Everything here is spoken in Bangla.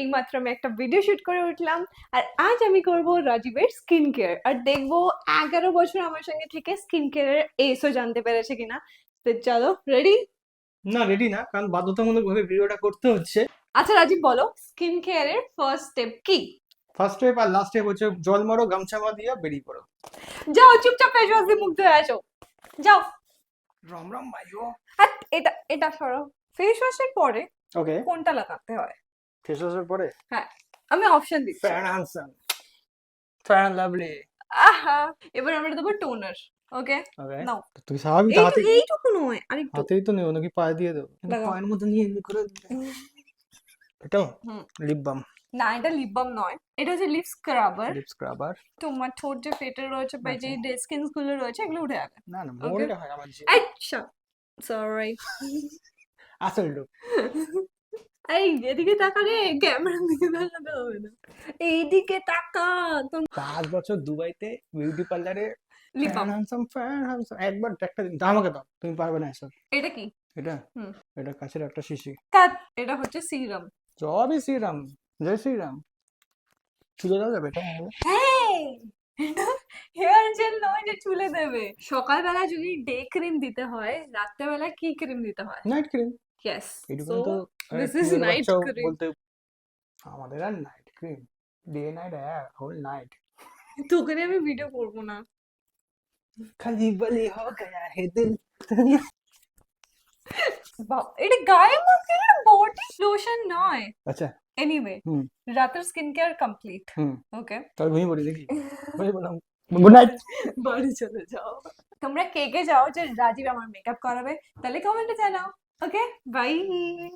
এইমাত্র আমি একটা ভিডিও শুট করে উঠলাম, আর আজ আমি করব রাজীবের স্কিন কেয়ার, আর দেখবো 11 বছর আমার সঙ্গে থেকে স্কিন কেয়ারের এসও জানতে পেরেছে কিনা। তো চলো, রেডি? না, রেডি না, কারণ বাধ্যতামূলক ভাবে ভিডিওটা করতে হচ্ছে। আচ্ছা রাজীব, বলো স্কিন কেয়ারের ফার্স্ট স্টেপ কি? ফার্স্ট স্টেপ আর লাস্ট স্টেপ হচ্ছে জল মারো, গামছা দিয়ে বেরিয়ে পড়ো। যাও চুপচাপ ফেস ওয়াশ দিয়ে মুখ ধুয়ে আসো, যাও। রাম রাম ভাইও। আর এটা এটা সরো। ফেস ওয়াশের পরে ওকে, কোনটা লাগাতে হয়? ফেস ওয়াশের পরে হ্যাঁ, আমি অপশন দিচ্ছি। Fair and handsome, fair and lovely. আহা, এবার আমরা দেবো টোনার। ওকে, ওকে, নাও। তুই স্বাভাবিক হাতে, এইটুকু নয়, আরেকটু হাতেই তো নেবো নাকি পায়ে দিয়ে দেবো? লাগাও। পায়ের মধ্যে নিয়ে এমনি করে এটা হুম। লিপ বাম, না, এটা লিপ বাম নয়, এটা হচ্ছে লিপ স্ক্রাবার। Lip scrubber. তোমার ঠোঁট যে ফেটে রয়েছে বা যে ডেড স্কিনস গুলো রয়েছে এগুলো উঠে যাবে। না না, ওকে, মনটা হয় আমার যে আচ্ছা, সরি। আসল লোক। এই এদিকে তাকা রে, ক্যামেরার দিকে তাকাতে হবে না, এইদিকে তাকা। তো 5 বছর দুবাইতে বিউটি পার্লারে লিপ ফেয়ার বাম, হ্যান্ডসাম, ফেয়ার হ্যান্ডসাম, একবার একটা দিন দাও, আমাকে দাও, তুমি পারবে না এসব। এটা কি? এটা হুম, এটা কাছের একটা শিশি। কাট। এটা হচ্ছে সিরাম। জয় শ্রীরাম, জয় শ্রীরাম। চুলে দেওয়া যাবে এটা? হ্যাঁ, এটা হেয়ার জেল নয় যে চুলে দেবে। সকালবেলা যদি ডে ক্রিম দিতে হয়, রাত্রেবেলা কি ক্রিম দিতে হয়? Night cream. ইয়েস, সো এইটুকুনি তো দিস ইজ চুলের নাইট বাচ্চাও ক্রিম। বলতে। আমাদের আর night cream, day night, whole night. তোকে নিয়ে আমি ভিডিও করবো না। খালি বলি হো গয়া হে দিল। এটা গায়ে মাখে, এটা বডি লোশন নয়। আচ্ছা। এনিওয়ে, হুম রাতের স্কিন কেয়ার কমপ্লিট। হুম, ওকে, তাহলে ঘুমিয়ে পড়ি দেখি। ঘুমিয়ে পড়লাম, গুড নাইট। বাড়ি চলে যাও। তোমরা কে কে যাও যে রাজীব আমার মেকআপ করাবে, তাহলে কমেন্টে জানাও। ওকে, বাই।